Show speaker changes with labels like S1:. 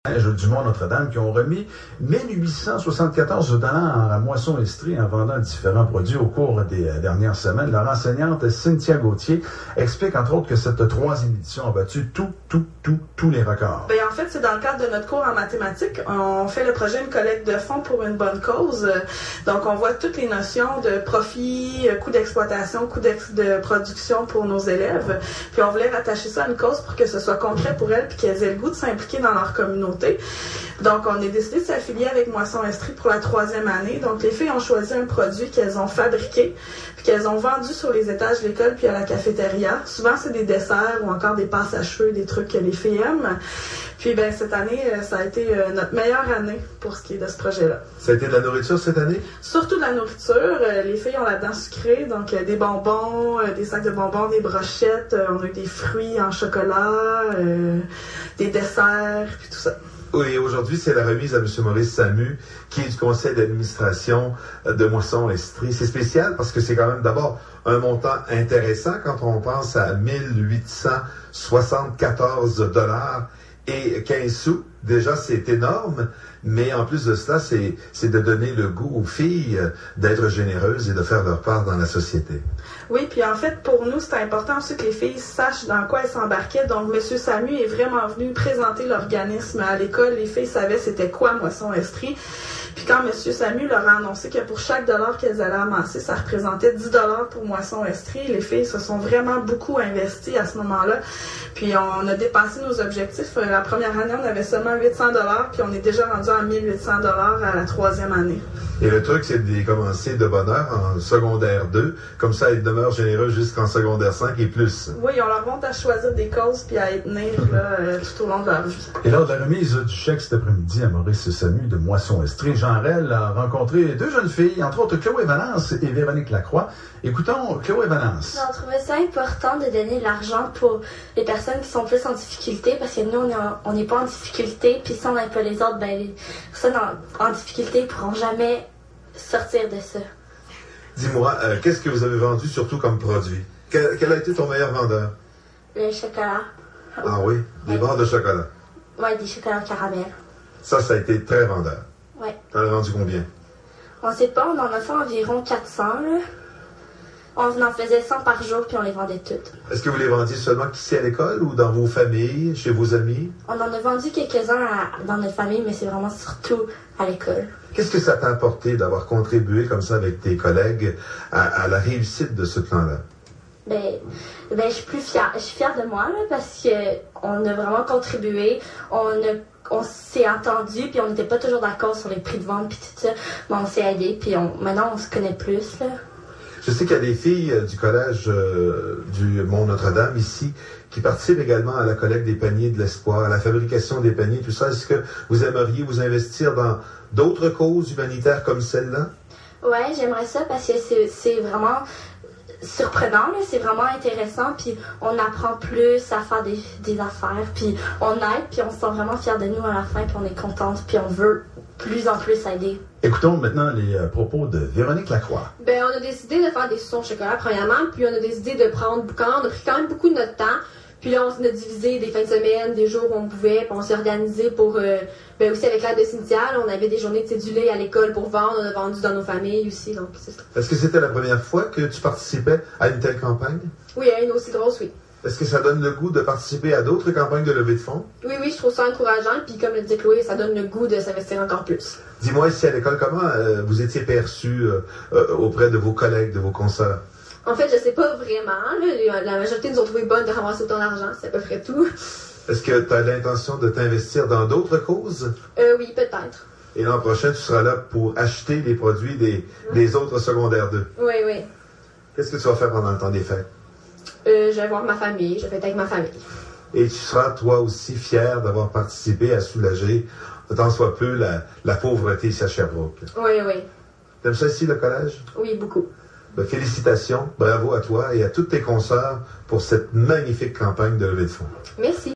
S1: Du Mont-Notre-Dame qui ont remis 1874 $ à Moisson Estrie en vendant différents produits au cours des dernières semaines. Leur enseignante Cynthia Gauthier explique entre autres que cette troisième édition a battu tous les records.
S2: Bien, en fait, c'est dans le cadre de notre cours en mathématiques. On fait le projet Une collecte de fonds pour une bonne cause. Donc, on voit toutes les notions de profit, coût d'exploitation, coût de production pour nos élèves. Puis, on voulait rattacher ça à une cause pour que ce soit concret pour elles puis qu'elles aient le goût de s'impliquer dans leur communauté. Donc, on est décidé de s'affilier avec Moisson Estrie pour la 3e année. Donc, les filles ont choisi un produit qu'elles ont fabriqué puis qu'elles ont vendu sur les étages de l'école puis à la cafétéria. Souvent, c'est des desserts ou encore des passes à cheveux, des trucs que les filles aiment. Puis, ben cette année, ça a été notre meilleure année pour ce qui est de ce projet-là.
S3: Ça a été de la nourriture cette année?
S2: Surtout de la nourriture. Les filles ont la dent sucrée, donc des bonbons, des sacs de bonbons, des brochettes. On a eu des fruits en chocolat, des desserts, puis tout ça.
S3: Oui, aujourd'hui, c'est la remise à M. Maurice Samu, qui est du conseil d'administration de Moisson Estrie. C'est spécial parce que c'est quand même d'abord un montant intéressant quand on pense à 1874 $ et 15 sous. Déjà, c'est énorme, mais en plus de cela, c'est de donner le goût aux filles d'être généreuses et de faire leur part dans la société.
S2: Oui, puis en fait, pour nous, c'est important aussi que les filles sachent dans quoi elles s'embarquaient. Donc, M. Samu est vraiment venu présenter l'organisme à l'école. Les filles savaient c'était quoi Moisson Estrie. Puis quand M. Samu leur a annoncé que pour chaque dollar qu'elles allaient amasser, ça représentait 10 $ pour Moisson Estrie, les filles se sont vraiment beaucoup investies à ce moment-là. Puis on a dépassé nos objectifs. La première année, on avait seulement 800 $, puis on est déjà rendu à 1800 $ à la 3e année.
S3: Et le truc, c'est de commencer de bonne heure en secondaire 2. Comme ça, ils demeurent généreux jusqu'en secondaire 5 et plus.
S2: Oui, on leur montre à choisir des causes puis à y tenir tout au long de leur vie.
S1: Et lors de la remise du chèque cet après-midi à Maurice Samu de Moisson Estrie, Jean Rel a rencontré deux jeunes filles, entre autres Chloé Valence et Véronique Lacroix. Écoutons Chloé Valence.
S4: On trouvait ça important de donner de l'argent pour les personnes qui sont plus en difficulté, parce que nous, on n'est pas en difficulté, puis si on n'aide pas les autres, ben les personnes en difficulté ne pourront jamais sortir de ça.
S3: Dis-moi, qu'est-ce que vous avez vendu surtout comme produit? Quel a été ton meilleur vendeur?
S4: Le chocolat.
S3: Ah oui? Des barres de chocolat?
S4: Oui, des chocolats caramel.
S3: Ça a été très vendeur.
S4: Oui.
S3: T'en as vendu combien?
S4: On sait pas, on en a fait environ 400, là. On en faisait 100 par jour, puis on les vendait toutes.
S3: Est-ce que vous les vendiez seulement ici à l'école ou dans vos familles, chez vos amis?
S4: On en a vendu quelques-uns dans notre famille, mais c'est vraiment surtout à l'école.
S3: Qu'est-ce que ça t'a apporté d'avoir contribué comme ça avec tes collègues à la réussite de ce plan-là?
S4: Ben, je suis plus fière. Je suis fière de moi, là, parce qu'on a vraiment contribué. On s'est entendu, puis on n'était pas toujours d'accord sur les prix de vente, puis tout ça. Mais on s'est aidés, puis maintenant on se connaît plus, là.
S3: Je sais qu'il y a des filles du collège du Mont-Notre-Dame ici qui participent également à la collecte des paniers de l'espoir, à la fabrication des paniers, tout ça. Est-ce que vous aimeriez vous investir dans d'autres causes humanitaires comme celle-là?
S4: Ouais, j'aimerais ça parce que c'est vraiment surprenant, là. C'est vraiment intéressant, puis on apprend plus à faire des affaires, puis on aide, puis on se sent vraiment fiers de nous à la fin, puis on est contente, puis on veut plus en plus aider.
S1: Écoutons maintenant les propos de Véronique Lacroix.
S5: Ben, on a décidé de faire des saucissons au chocolat, premièrement, puis on a décidé de prendre, on a pris quand même beaucoup de notre temps, puis là, on s'est divisé des fins de semaine, des jours où on pouvait, puis on s'est organisé pour, aussi avec l'aide de Cynthia, on avait des journées de cédulés à l'école pour vendre, on a vendu dans nos familles aussi, donc c'est ça.
S3: Est-ce que c'était la première fois que tu participais à une telle campagne?
S5: Oui, à une aussi grosse, oui.
S3: Est-ce que ça donne le goût de participer à d'autres campagnes de levée de fonds?
S5: Oui, je trouve ça encourageant, puis comme le dit Chloé, ça donne le goût de s'investir encore plus.
S3: Dis-moi, ici à l'école, comment vous étiez perçu auprès de vos collègues, de vos consoeurs?
S5: En fait, je sais pas vraiment. Là, la majorité nous ont trouvé bonnes de ramasser autant d'argent, c'est à peu près tout.
S3: Est-ce que tu as l'intention de t'investir dans d'autres causes?
S5: Oui, peut-être.
S3: Et l'an prochain, tu seras là pour acheter les produits des autres secondaires 2?
S5: Oui.
S3: Qu'est-ce que tu vas faire pendant le temps des fêtes?
S5: Je vais voir ma famille, je vais être avec ma famille.
S3: Et tu seras toi aussi fier d'avoir participé à soulager, tant soit peu, la pauvreté ici à Sherbrooke.
S5: Oui.
S3: T'aimes ça ici, le collège?
S5: Oui, beaucoup.
S3: Ben, félicitations, bravo à toi et à toutes tes consoeurs pour cette magnifique campagne de levée de fonds.
S5: Merci.